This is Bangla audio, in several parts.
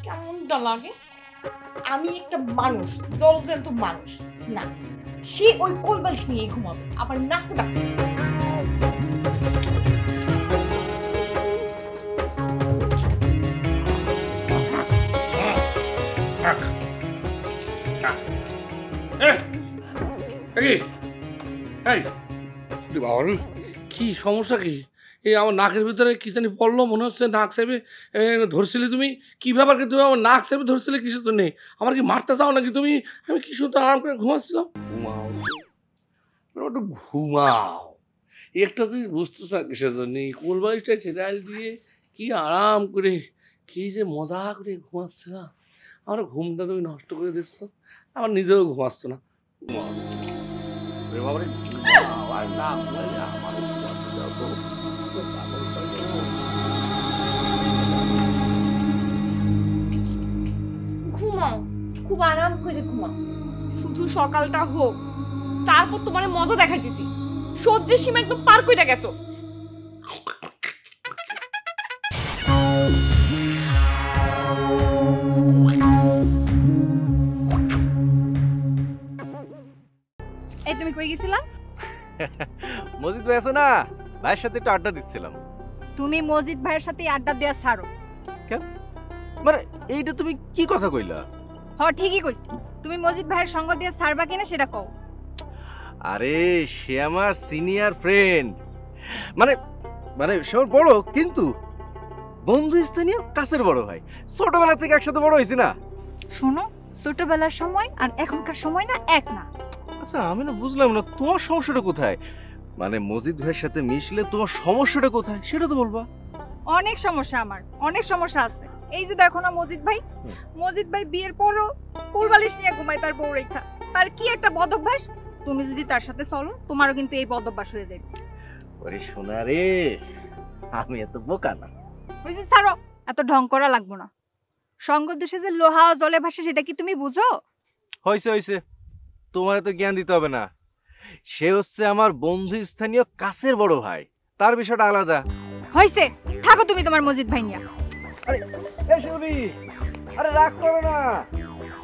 কেমনটা লাগে? আমি একটা মানুষ, জলজন্ত মানুষ না, সে ওই কোলবালিশ নিয়ে ঘুমাবে, আবার নাক ডাকতেছে। কি সমস্যা? কি এই আমার নাকের ভিতরে কি জানি পড়লো, মনে হচ্ছে নাক চেপে ধরছিলে তুমি। কি ব্যাপার? কি তুমি আমার নাক চেপে ধরছিলে কিসের জন্যে? আমার কি মারতে চাও নাকি তুমি? আমি কি শুনতে আরাম করে ঘুমাচ্ছিলাম। ঘুমাও, একটু ঘুমাও। একটা জিনিস বুঝতেছ না কিসের জন্য? কোলবালিশটা ছেড়াল দিয়ে কি আরাম করে, কি যে মজা করে ঘুমাচ্ছিলাম। আমার ঘুমটা তুমি নষ্ট করে দিচ্ছ, আমার নিজেও ঘুমাচ্ছ না। বাবারে না ঘুমাইলে আমার ঘুমাও, খুব আরাম করে ঘুমাও। শুধু সকালটা হোক, তারপর তোমার মজা দেখাইতেছি। সহ্যের সীমা একদম পার কইরা গেছো। এই তুমি কই গেছিলা? মজিদ ভাই আছে না, ভাইয়ের সাথে একটু আড্ডা দিচ্ছিলাম। তুমি মজিদ ভাইয়ের সাথে আড্ডা দেয়া ছাড়ো। কেন? মানে এইটা তুমি কি কথা কইলা? ঠিকই কইছি। তুমি মজিদ ভাইয়ের সঙ্গ দিয়ে ছাড়বা কিনা সেটা কও। আরে সে আমার সিনিয়র ফ্রেন্ড, মানে মানে সে আমার বড়, কিন্তু বন্ধু স্থানীয় কাছের বড় ভাই। ছোটবেলা থেকে একসাথে বড় হয়েছি না। শোনো, ছোটবেলার সময় আর এখনকার সময় না এক না। আচ্ছা আমি না বুঝলাম না তোমার সমস্যাটা কোথায়। মানে মজিদ ভাইয়ের সাথে মিশলে তোমার সমস্যাটা কোথায় সেটা তো বলবা। অনেক সমস্যা, আমার অনেক সমস্যা আছে। এই যে দেখো না মজিদ ভাই, মজিদ ভাই বিয়ের পরও কোলবালিশ নিয়ে ঘুমায় তার বউ রেখা। তার কি একটা বদ অভ্যাস। তুমি যদি তার সাথে চলো, তোমারও কিন্তু এই বদ অভ্যাস হয়ে যাবে। ওরে সোনা রে, আমি এত বোকা না। বুঝছি, ছাড়ো, এত ঢং করা লাগবো না। সঙ্গ দোষে যে লোহা জলে ভাসে সেটা কি তুমি বুঝো? হয়েছে হয়েছে, তোমার এত জ্ঞান দিতে হবে না। সে হচ্ছে আমার বন্ধু স্থানীয় কাছের বড় ভাই, তার বিষয়টা আলাদা। হয়েছে, থাকো তুমি তোমার মজিদ ভাই নিয়া। আরে এ শিউলি, আরে রাগ করো না।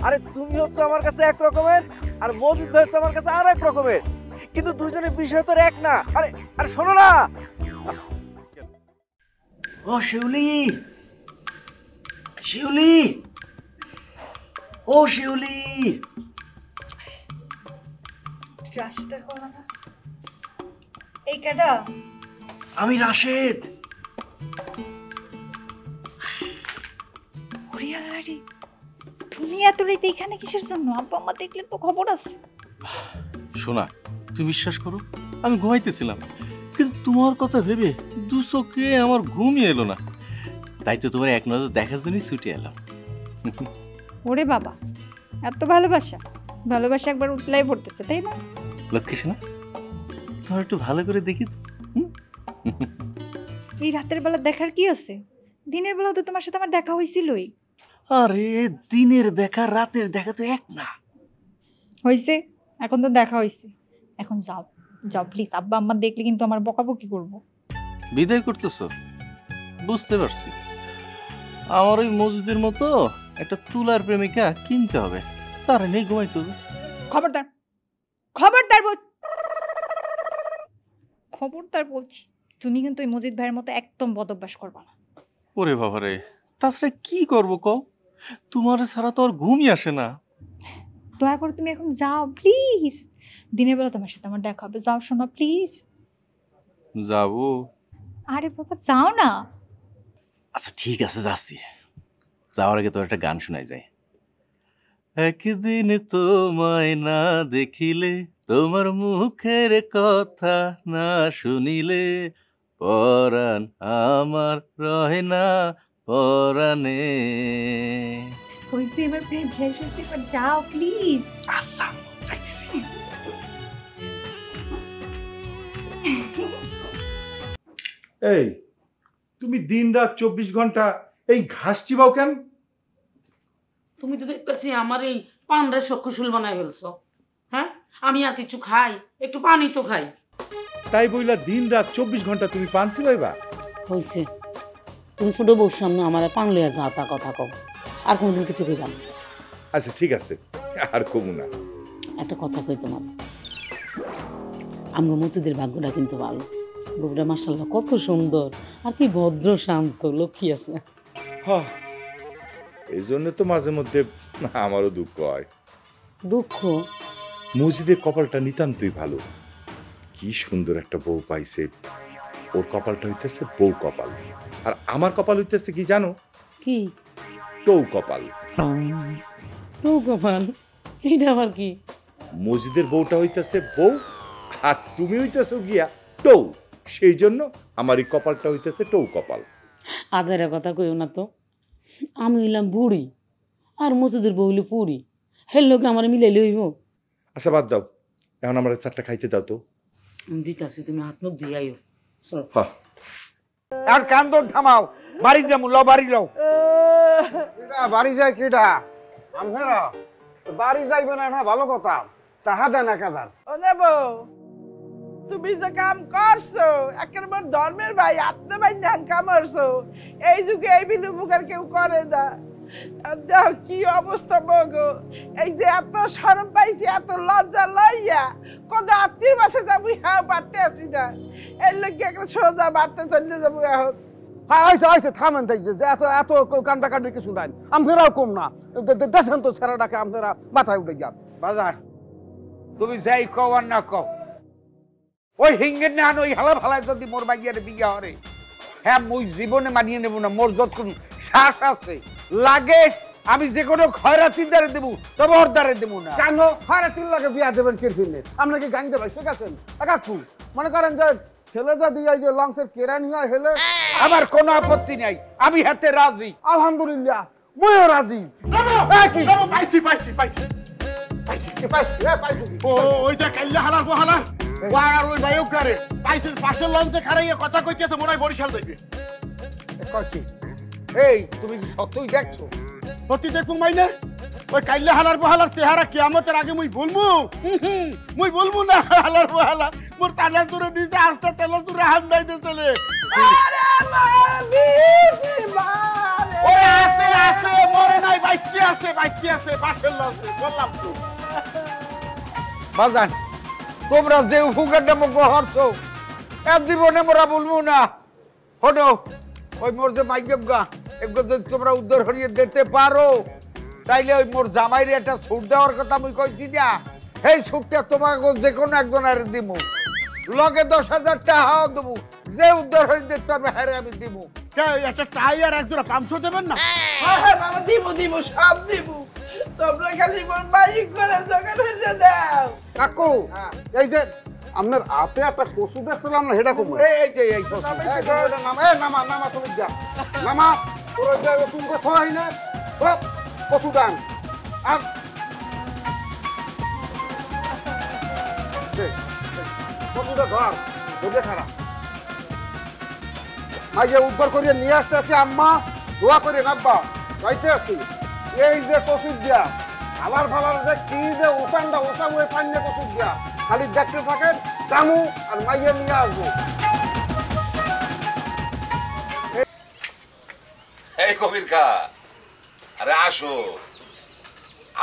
আরে তুমি হচ্ছে আমার কাছে এক রকমের, আর মজিদ ভাই হচ্ছে আমার কাছে আর এক রকমের, কিন্তু দুইজনের বিষয় তো এক না। আরে আরে শোনো না। ও শিউলি, শিউলি, ও শিউলি। রাশিদার কলা না? এই কেডা? আমি রাশেদ। ওরে আল্লাহ রে, তুমি এত রাতে এখানে কিসের জন্য? আব্বা আম্মা দেখলে তো খবর আছে। শোনা, তুমি বিশ্বাস করো, আমি ঘুমাইতেছিলাম, কিন্তু তোমার কথা ভেবে দু চোখে আমার ঘুমই এলো না। তাই তো তোমার এক নজর দেখার জন্যই ছুটে এলাম। ওরে বাবা, এত ভালোবাসা, ভালোবাসা একবার উতলাই পড়তেছে, তাই না? লক্ষ্মী শোনা, তোমার একটু ভালো করে দেখি তো। এই রাতের বেলা দেখার কি আছে? দিনের বেলা তো তোমার সাথে আমার দেখা হয়েছিলই। আরে দিনের দেখা রাতের দেখা তো এক না। হয়েছে, এখন তো দেখা হয়েছে, এখন যাও যাও প্লিজ। আব্বা আম্মা দেখলে কিন্তু আমার বকাবকি করবো। বিদায় করতেছো? বুঝতে পারছি, আমার ওই মজুদের মতো একটা তুলার প্রেমিকা কিনতে হবে, তার নেই ঘুমাইতে হবে। খবরদার, খবরদার খবরদার বলছি, তুমি কিন্তু ওই মজিদ ভাইয়ের মতো একদম বদ অভ্যাস করবা না। ওরে বাবারে, তাছাড়া কি করবো কও? তোমার ছাড়া তো আর ঘুমই আসে না। দয়া করে তুমি এখন যাও প্লিজ। দিনের বেলা তোমার সাথে আমার দেখা হবে, যাও শোনো প্লিজ। যাবো? আরে বাবা যাও না। আচ্ছা ঠিক আছে, যাচ্ছি। যাওয়ার আগে তোর একটা গান শোনাই যায়। একদিন তোমায় না দেখিলে, তোমার মুখের কথা না শুনিলে, পরাণ আমার রহে না পরাণে। হয়েছে, এবার ফ্রেন্ড শেষ হয়েছে, এবার যাও প্লিজ। আচ্ছা যাইতেছি। এই তুমি দিন রাত 24 ঘন্টা এই ঘাস চিবাও কেন? তুমি তো দেখতেছি আমার এই পান্ডার সক্ষুশুল বানাই ফেলছো। হ্যাঁ, আমি আর কিছু খাই, একটু পানি তো খাই। তাই বইলা দিন রাত 24 ঘন্টা তুমি পান চিবাইবা? হয়েছে, তুমি ছোট বউর সামনে আমার পান লইয়া যা তা কথা কও, আর কোনোদিন কিছু কইবা না। আচ্ছা ঠিক আছে, আর কমু না। একটা কথা কই তোমার, আমগো মসজিদের ভাগ্যটা কিন্তু ভালো। বউটা মাশাআল্লাহ কত সুন্দর, আর কি ভদ্র শান্ত লক্ষ্মী আছে। হ্যাঁ, এই জন্য তো মাঝে মধ্যে আমারও দুঃখ হয়। দুঃখ? মসজিদের কপালটা নিতান্তই ভালো। কি সুন্দর একটা বউ পাইছে। ওর কপালটা হইতেছে বউ কপাল, আর আমার কপাল হইতেছে কি জানো? কি? টৌ কপাল। টৌ কপাল? এইটা আবার কি? মসজিদের বউটা হইতেছে বউ, আর তুমি হইতেছো গিয়া টৌ। সেই জন্য আমার এই কপালটা হইতেছে টৌ কপাল। আদারে কথা কইও না তো, আমি হইলাম বুড়ি আর মসজিদের বউ হইলে পুরি, হের লোকে আমার মিলাইলে হইব? আচ্ছা বাদ দাও, এখন আমার চারটা খাইতে দাও তো। আমি দিতাছি, তুমি হাত মুখ দিয়ে আইও। চল। হ্যাঁ, আর কান্দন থামাও, বাড়ি যাবো, ল বাড়ি লও। বাড়ি যায় কেডা? আমরা বাড়ি যাইবে না, না ভালো কথা, তাহা দেন 1000। ও নেব, তুমি যে কাম করছো একেবারে ধর্মের ভাই, আপনি ভাই ন্যান কাম করছো। এই যুগে এই বিলু বুকার কেউ করে না। দেখো কি অবস্থা বগো, এই যে এত শরম পাইছি, এত লজ্জা লইয়া কত আত্মীয় বাসে যাবো, হ্যাঁ বাড়তে আসি না। এর লোক একটা সোজা বাড়তে চলে যাবো এখন। হ্যাঁ আইসে থামেন, দেখছে যে এত এত কান্দাকাটির কিছু নাই। আপনারাও কম না, দেশেন তো ছেড়াটাকে আপনারা মাথায় উঠে যান। বাজার তুমি যাই কও আর না কও, ওই হিঙ্গের না ওই হালা ফালায় যদি মোর মাইয়ার বিয়া হরে, হ্যাঁ মুই জীবনে মানিয়ে নেব না। মোর যতক্ষণ শ্বাস আছে লাগে আমি যে কোনো খয়রাতির দ্বারে দেবো, তবে ওর দ্বারে দেবো না। কেন খয়রাতির লাগে বিয়া দেবেন কে ফিরলে? আপনাকে গাইতে ভাই শেখাচ্ছেন কাকু? মনে করেন যে ছেলে যদি এই যে লঞ্চের কেরানি হয় হেলে, আমার কোনো আপত্তি নাই, আমি হাতে রাজি। আলহামদুলিল্লাহ ময়ও রাজি। পাইছি পাইছি পাইছি ওই যে কাইল্লা হালার বহালা আর ওই ভাইও করে পাইছে, পাশের লঞ্চে খারাইয়া কথা কইতেছে, মনে হয় বরিশাল দেখবে। এই তুমি কি সত্যই দেখছো? সত্যি দেখবো মাইনে? ওই কাইল্লা হালার বহালার চেহারা কিয়ামতের আগে মুই বলবো? মুই বলবো না হালার বহালা মোর তালা দূরে দিতে, আস্তে তালা দূরে হাত দাইতে চলে। আছে মরে নাই, বাইচি আছে পাশের লঞ্চে, বললাম তো। বাজান তোমরা যে উপকারটা মুখ হরছো এর জীবনে মোরা বলবো না। হটো ওই মোর যে মাইগা এগুলো যদি তোমরা উদ্ধার করিয়ে দিতে পারো, তাইলে ওই মোর জামাইরে একটা ছুট দেওয়ার কথা আমি কইছি না, এই ছুটটা তোমাকে যে কোনো একজনের দিমু, লগে 10,000 টাকাও দেবো। যে উদ্ধার হয়ে দিতে পারবে হ্যাঁ আমি দিব। একটা টাই আর একজোড়া পামসো দেবেন না? বাবা দিব সব দিব, তোমরা খালি মোর বাইক করে জোগাড় হয়ে দাও। কাকু এই যে আপনার হাতে একটা কচু দেখছিলাম না, সেটা কমে এই যে এই কচু। নামা নামা তুমি যা নামা, তোর তুমি কথা হয় না কচু দান। আর কচুটা ধর, বুঝে খারাপ মাঝে উদ্ধার করিয়ে নিয়ে আসতে আসি। আম্মা দোয়া করে নাব্বা যাইতে আসি। এই যে কচুর দিয়া আবার ফালার যে কি যে উপানটা ওসাম ওই পান্নে কচুর দিয়া খালি দেখতে থাকেন, জামু আর মাইয়া নিয়ে আসবো। এই কবির খা, আরে আসো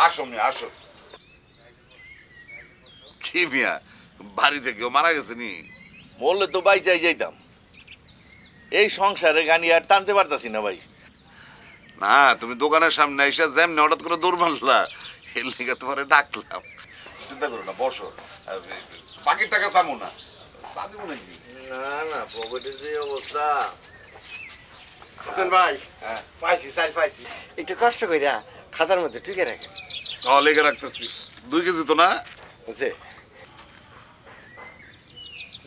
আসো মিয়া আসো। কি মিয়া বাড়িতে কেউ মারা গেছে নি? বললে তো ভাই যাইতাম, এই সংসারে গানি আর টানতে পারতাছি না ভাই। না তুমি দোকানের সামনে এসে যেমনি হঠাৎ করে দৌড় মারলা, এর লেগে তোমারে ডাকলাম। চিন্তা করো না, বসো। বাকির টাকা চামো না, চাঁদিব নাকি? না পকেটের যে অবস্থা। হাসান ভাই পাইছি চাল পাইছি, একটু কষ্ট কইরা খাতার মধ্যে টুকে রাখেন। লেগে রাখতেছি। 2 কেজি তো না?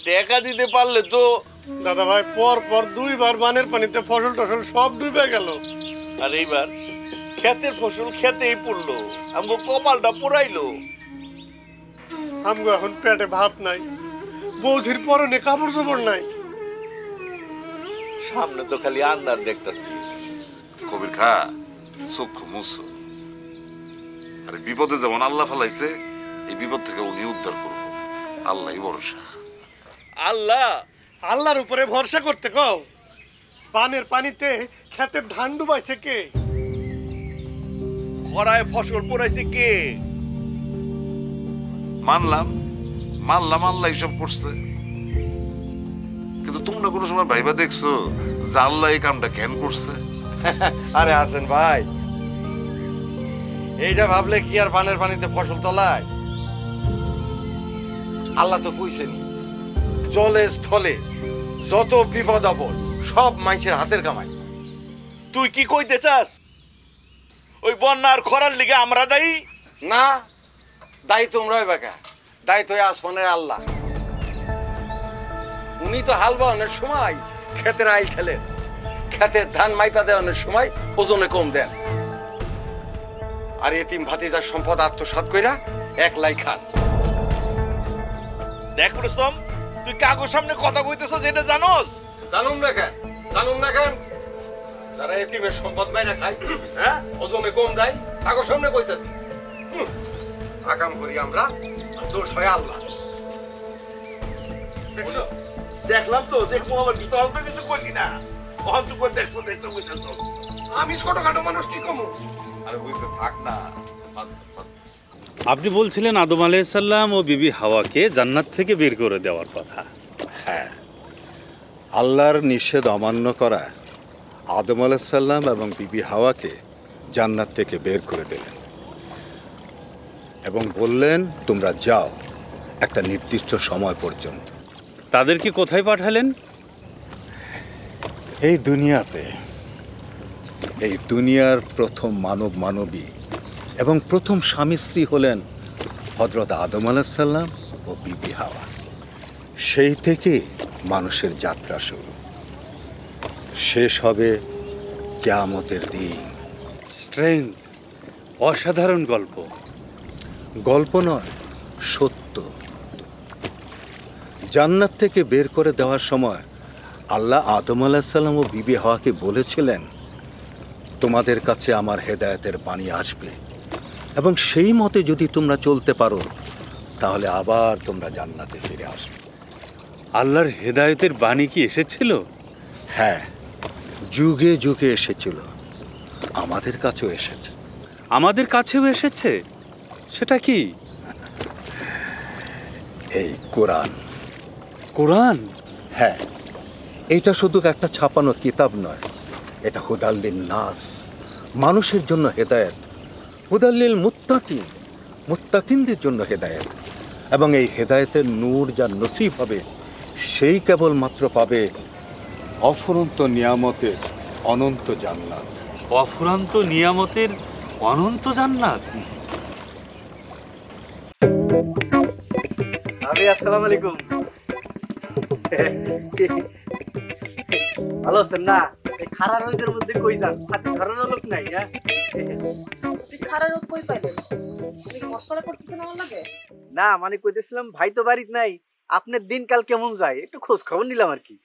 টাকা দিতে পারলে তো। দাদা ভাই পর 2বার বানের পানিতে ফসল টসল সব ডুবে গেল। আর এইবার ক্ষেতের ফসল খেতেই পড়লো, আমগো কপালটা পুরাইলো। আমগো এখন পেটে ভাত নাই, বৌঝির পরনে কাপড় চোপড় নাই, সামনে তো খালি আন্দার দেখতাছি। কবির খা চক্ষু মুছো। আরে বিপদে যেমন আল্লাহ ফেলাইছে, এই বিপদ থেকে উনি উদ্ধার করবো। আল্লাহই ভরসা। আল্লাহ আল্লাহর উপরে ভরসা করতে কও। বানের পানিতে ক্ষেতের ধান ডুবাইছে কে? খরায় ফসল পড়াইছে কে? মানলাম মানলাম আল্লাহ এইসব করছে, কিন্তু তোমরা কোনো সময় ভাইবা দেখছো যে আল্লাহ এই কামটা কেন করছে? আরে হাসেন ভাই, এইটা ভাবলে কি আর বানের পানিতে ফসল তলায়? আল্লাহ তো কইছেনি, জলে স্থলে যত বিপদ আপদ সব মানুষের হাতের কামাই। তুই কি কইতে চাস ওই বন্যার খরার লিগে আমরা দায়ী? না, দায়ী তোমরাই বাকা, দায়ী তো আসমানের আল্লাহ। উনি তো হাল বাওয়ানোর সময় ক্ষেতের আইল ঠেলেন, ক্ষেতের ধান মাইপা দেওয়ানোর সময় ওজনে কম দেন, আর এতিম ভাতিজার সম্পদ আত্মসাৎ কইরা একলাই খান। দেখ রুস্তম, তুই কাগজ সামনে কথা কইতেছ যেটা জানোস? জানুম না কেন, জানুম না কেন? যারা এতিমের সম্পদ মাইরা খায়, হ্যাঁ, ওজনে কম দেয়, কাগজ সামনে কইতাছি। আকাম করি আমরা, দোষ হয় আল্লাহ। দেখলাম তো, দেখবো আমার কি তখন তো কিছু করলি না, অহন চুপ করে দেখছো দেখছো বুঝতেছ। আমি ছোটখাটো মানুষ কি কমু? আরে বুঝতে থাক না। আপনি বলছিলেন আদম আলাইহিসসালাম ও বিবি হাওয়াকে জান্নাত থেকে বের করে দেওয়ার কথা। হ্যাঁ, আল্লাহর নিষেধ অমান্য করা আদম আলাইহিসসালাম এবং বিবি হাওয়াকে জান্নাত থেকে বের করে দিলেন এবং বললেন, তোমরা যাও একটা নির্দিষ্ট সময় পর্যন্ত। তাদেরকে কোথায় পাঠালেন? এই দুনিয়াতে, এই দুনিয়ার প্রথম মানব মানবী এবং প্রথম স্বামী স্ত্রী হলেন হযরত আদম আলাইহিসসালাম ও বিবি হাওয়া। সেই থেকে মানুষের যাত্রা শুরু, শেষ হবে কিয়ামতের দিন। স্ট্রেঞ্জ, অসাধারণ গল্প। গল্প নয়, সত্য। জান্নাত থেকে বের করে দেওয়ার সময় আল্লাহ আদম আলাইহিসসালাম ও বিবি হাওয়াকে বলেছিলেন, তোমাদের কাছে আমার হেদায়েতের বাণী আসবে এবং সেই মতে যদি তোমরা চলতে পারো তাহলে আবার তোমরা জান্নাতে ফিরে আসবে। আল্লাহর হেদায়েতের বাণী কি এসেছিল? হ্যাঁ, যুগে যুগে এসেছিল, আমাদের কাছেও এসেছে। আমাদের কাছেও এসেছে? সেটা কি? এই কোরআন। কোরআন? হ্যাঁ, এটা শুধু একটা ছাপানো কিতাব নয়, এটা হুদাল্লিন নাস, মানুষের জন্য হেদায়েত। হুদাল্লিল মুত্তাকিন, মুত্তাকিনদের জন্য হেদায়েত। এবং এই হেদায়েতের নূর যার নসিব হবে সেই কেবলমাত্র পাবে অফুরন্ত নিয়ামতের অনন্ত জান্নাত। অফুরন্ত নিয়ামতের অনন্ত জান্নাত? ভাবি আসসালামু আলাইকুম। ভালো আছেন না? এই খারা রোদের মধ্যে কই যান? সাথে ধরানোর লোক নাই? খারা রোদ কই পাইলেন? আপনি কি মশকরা করতেছেন আমার লাগে? না, মানে কইতেছিলাম ভাই তো বাড়িতে নাই, আপনার দিনকাল কেমন যায় একটু খোঁজ খবর নিলাম আর কি।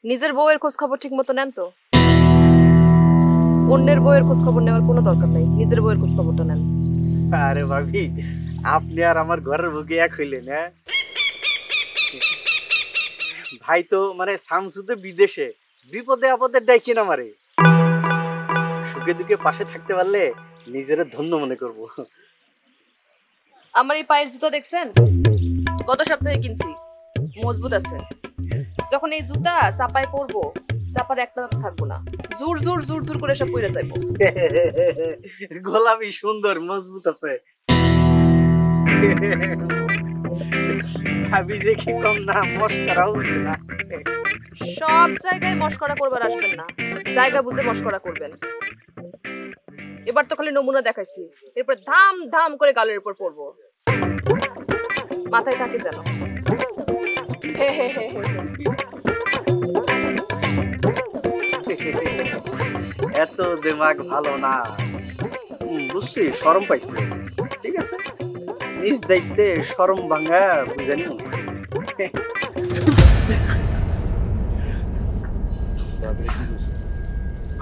নিজের বউয়ের খোঁজ খবর ঠিক মতো নেন তো? অন্যের বউয়ের খোঁজ খবর নেওয়ার কোনো দরকার নাই, নিজের বউয়ের খোঁজ খবরটা নেন। আরে ভাবি, আপনি আর আমার ঘরের বুকে এক হইলেন। হ্যাঁ, ভাই তো মানে শামসুতে বিদেশে, বিপদে আপদে ডাইকে না মারে। সুখে দুঃখে পাশে থাকতে পারলে নিজের ধন্য মনে করব। আমার এই পায়ের জুতা দেখছেন? গত সপ্তাহে কিনছি, মজবুত আছে। যখন এই জুতা চাপায় পরবো, চাপার একটা থাকবো না, জোর জোর জোর জোর করে সব পইরা যাইবো। গোলাপি সুন্দর মজবুত আছে। ভাবি যে কি কম না, মস্করা হচ্ছে না। সব জায়গায় মশকরা করবার আসবেন না, জায়গা বুঝে মশকরা করবেন। এবার তো খালি নমুনা দেখাইছি, এরপর ধাম ধাম করে গালের উপর পড়বো, মাথায় থাকে যেন। হে হে হে হে। এত দিমাগ ভালো না, বুঝছি, শরম পাইছি। ঠিক আছে, নিজ দায়িত্বে শরম ভাঙা বুঝানি।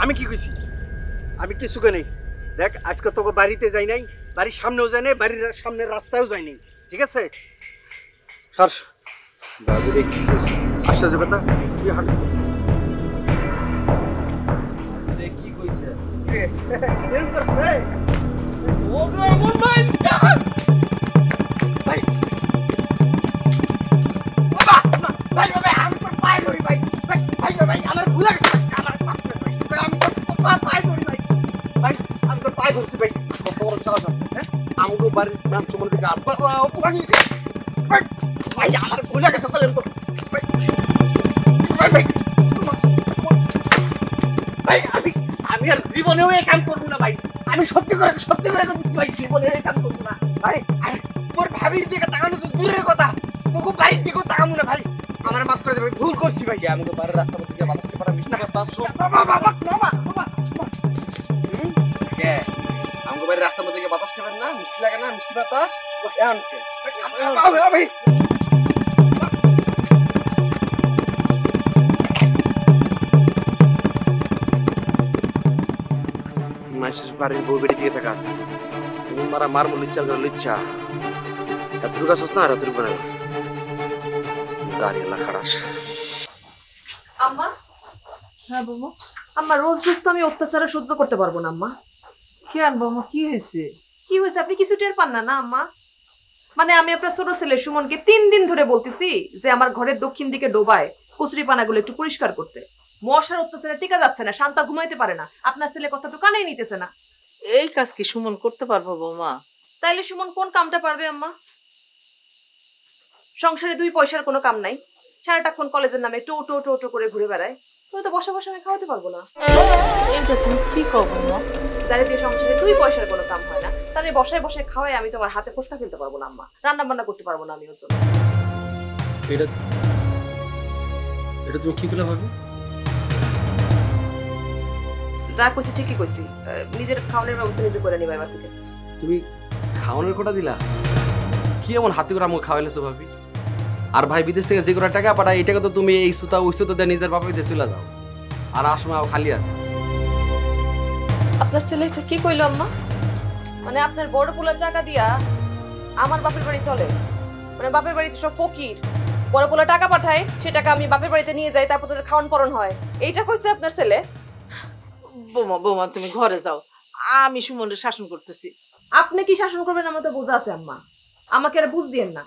আমি কি কইছি? আমি কিছু নেই। দেখ, আজকে তোকে বাড়িতে যাই নাই, বাড়ির সামনেও যাই নাই, বাড়ির সামনের রাস্তায়ও যাই নাই। ঠিক আছে, সর। আশ্চর্য কথা, তুই হাঁট। এরকম করছে ভাই ভাই ভাই আমি তো পায়ে ধরি ভাই ভাই ভাই আমার ভুলে গেছে আমার আমি তো পায়ে ধরি ভাই ভাই আমি তো পায়ে ধরছি ভাই কত বড় সাহস হ্যাঁ আমগো বাড়ির নাম চমন দিকে আর ভাই ভাই আমার ভুলে গেছে তাহলে ভাই ভাই ভাই ভাই আমি আর জীবনেও এই কাম করব না ভাই আমি সত্যি করে বলছি ভাই জীবনে এই কাম করব না ভাই তোর ভাবির দিকে তাকানো তো দূরের কথা তোকে বাড়ির দিকেও তাকামু না ভাই আমার মাফ করে দে ভাই ভুল করছি ভাই আমাকে বাড়ির রাস্তা মধ্যে গিয়ে বাতাসকে পড়া মিষ্টি কথা বাবা বাবা মামা কে আমাকে বাড়ির রাস্তা মধ্যে গিয়ে বাতাস খাবেন না মিষ্টি লাগে না মিষ্টি বাতাস এখন ভাই মানুষের বাড়ির বউ বেড়ি দিয়ে থাকা আছে মারা মারবো লিচ্ছা করে লিচ্ছা এতটুকু গাছ না আর এতটুকু বানাবো গাড়ি এলা খারাস আম্মা হ্যাঁ বৌমা আম্মা রোজ রোজ তো আমি অত্যাচার সহ্য করতে পারবো না আম্মা কেন বৌমা কি হয়েছে আপনি কিছু টের পান না আম্মা মানে আমি আপনার ছোট ছেলে সুমনকে 3 দিন ধরে বলতেছি যে আমার ঘরের দক্ষিণ দিকে ডোবায় কচুরি পানাগুলো একটু পরিষ্কার করতে মশার অত্যাচারে টিকা যাচ্ছে না শান্তা ঘুমাইতে পারে না আপনার ছেলে কথা তো কানেই নিতেছে না এই কাজ কি সুমন করতে পারবো বৌমা তাইলে সুমন কোন কামটা পারবে আম্মা সংসারে 2 পয়সার কোনো কাম নাই সারাটাক্ষণ কলেজের নামে টো টো টো টো করে ঘুরে বেড়ায় তুই তো বসে বসে আমি খাওয়াতে পারবো না এটা তুমি কি কও বৌমা যারে দিয়ে সংসারে 2 পয়সার কোনো কাম হয় না তারে বসায় বসে খাওয়াই আমি তোমার হাতে ফোসকা ফেলতে পারবো না আম্মা রান্না বান্না করতে পারবো না আমি ওর জন্য এটা তুমি কি করে ভাবো যা কইছি ঠিকই কইছি নিজের খাওয়ানোর ব্যবস্থা নিজে করে নিবা এবার থেকে তুমি খাওয়ানোর কোটা দিলা কি এমন হাতে করে আমাকে খাওয়াইলেছো ভাবি আর ভাই বিদেশ থেকে যে করে টাকা পাঠায় এই টাকা তো তুমি এই সুতা ওই সুতা দিয়ে নিজের বাপের দিয়ে চলে যাও আর আসমা খালি আর আপনার ছেলেটা কি কইলো আম্মা মানে আপনার বড় পোলার টাকা দিয়া আমার বাপের বাড়ি চলে মানে বাপের বাড়িতে সব ফকির বড় পোলা টাকা পাঠায় সে টাকা আমি বাপের বাড়িতে নিয়ে যাই তারপর তোদের খাওয়ান পরন হয় এইটা কইছে আপনার ছেলে বৌমা তুমি ঘরে যাও আমি সুমনের শাসন করতেছি আপনি কি শাসন করবেন আমার তো বোঝা আছে আম্মা আমাকে আর বুঝ দিয়েন না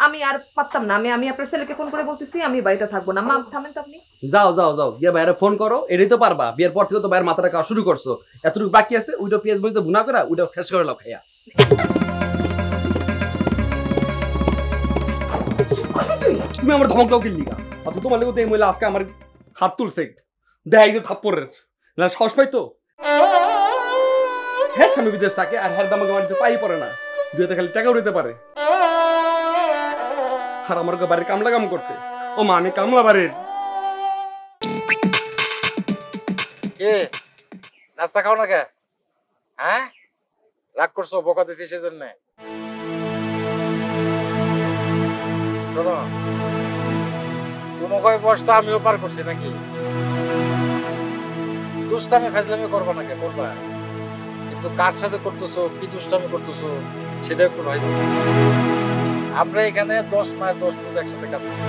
আমি আর পারতাম না আমি আপনার ছেলেকে ফোন করে বলতেছি আমি বাড়িতে থাকবো না মা থামেন তো আপনি যাও গিয়ে বাইরে ফোন করো এটাই তো পারবা বিয়ের পর থেকে তো বাইরের মাথাটা খাওয়া শুরু করছো এতটুকু বাকি আছে ওইটা পেঁয়াজ বইতে ভুনা করে ওইটা ফ্রেশ করে লাও খাইয়া তুমি আমার ধমক দাও কিল্লি গা আচ্ছা তোমার লেগে এই মহিলা আজকে আমার হাত তুলছে দেখাই যে থাপ্পড়ের না সাহস পাই তো হ্যাঁ স্বামী বিদেশ থাকে আর হ্যাঁ দামাকে বাড়িতে পাই পড়ে না দুইতে খালি টাকাও দিতে পারে আর আমার বাড়ির কামলা কাম করতে ও মা আমি কামলা বাড়ির কে নাস্তা খাও না কে হ্যাঁ রাগ করছো বোকা দিছি সেজন্য শোনো তোমাকে বয়স তো আমিও পার করছি নাকি দুষ্টামি ফেজলামি করবো না কে করবা কিন্তু কার সাথে করতেছো কি দুষ্টামি করতেছো সেটা একটু ভাইবো আমরা এখানে 10 মায়ের 10 পুত একসাথে কাজ করি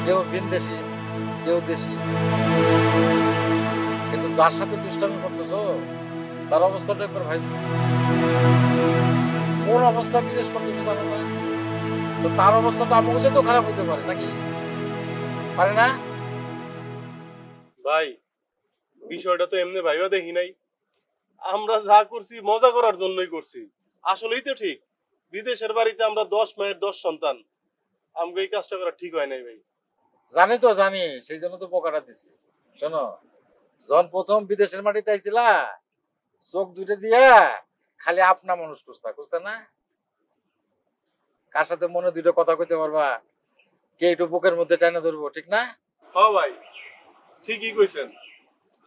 কেউ ভিনদেশি কেউ দেশি কিন্তু যার সাথে দুষ্টামি করতেছো তার অবস্থাটা একবার ভাই কোন অবস্থা বিদেশ করতেছো জানো না তো তার অবস্থা তো আমাকে সাথেও খারাপ হতে পারে নাকি পারে না ভাই বিষয়টা তো এমনি ভাইবা দেখি নাই আমরা যা করছি মজা করার জন্যই করছি আসলেই তো ঠিক বিদেশের বাড়িতে আমরা 10 মায়ের 10 সন্তান আমাকে এই কাজটা করা ঠিক হয় নাই ভাই জানি সেই জন্য তো পোকাটা দিছি শোনো যখন প্রথম বিদেশের মাটিতে আইছিলা চোখ দুটো দিয়া খালি আপনা মানুষ খুঁজতা না কার সাথে মনে দুটো কথা কইতে পারবা কে একটু বুকের মধ্যে টাইনা ধরবো ঠিক না হ্যাঁ ভাই ঠিকই কইছেন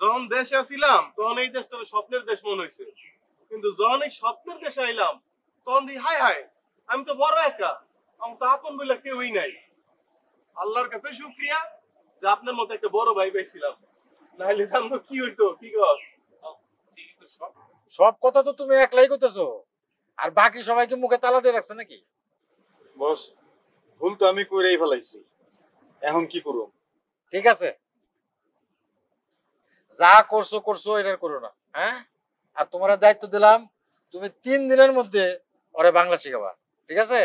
যখন দেশে আসিলাম তখন এই দেশটা স্বপ্নের দেশ মনে হয়েছে কিন্তু যখন এই স্বপ্নের দেশে আইলাম তখন দি হাই আমি তো বড় একা আমার তো আপন বলে কেউই নাই আল্লাহর কাছে শুকরিয়া যে আপনার মতো একটা বড় ভাই পাইছিলাম নাহলে জানবো কি হইতো কি কস সব কথা তো তুমি একলাই কইতেছো আর বাকি সবাইকে মুখে তালা দিয়ে রাখছে নাকি বস ভুল তো আমি করেই ফেলাইছি এখন কি করব ঠিক আছে যা করছো এটার করো না হ্যাঁ? আর তোমার দায়িত্ব দিলাম, তুমি 3 দিনের মধ্যে ওরে বাংলা শিখাবা, ঠিক আছে?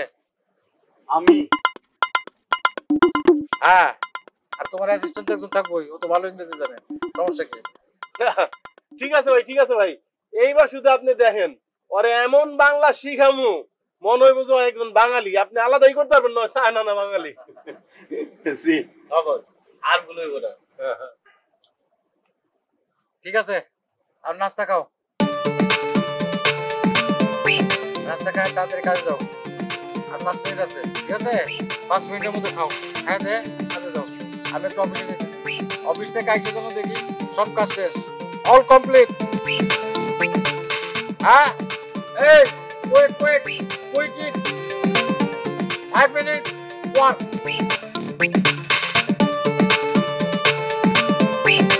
আমি হ্যাঁ, আর তোমার অ্যাসিস্ট্যান্ট একজন থাকবোই, ও তো ভালো ইংরেজি জানে, সমস্যা কি? ঠিক আছে ভাই, ঠিক আছে ভাই। এইবার শুধু আপনি দেখেন, ওরে এমন বাংলা শিখামু মনে হইব যে ও একজন বাঙালি। আপনি আলাদাই করতে পারবেন না, চায়না না বাঙালি। জি অবস, আর ভুল হইব না। ঠিক আছে, আর নাস্তা খাও, নাস্তা খায় তাড়াতাড়ি কাজে যাও। আর 5 মিনিট আছে, ঠিক আছে? 5 মিনিটের মধ্যে খাও, খাই দে কাজে যাও। আমি একটু অফিসে যেতেছি, অফিস থেকে আইসে যেন দেখি সব কাজ শেষ, অল কমপ্লিট। হ্যাঁ, এই কুইক কুইক কুইক ইট, 5 মিনিট ওয়ার্ক।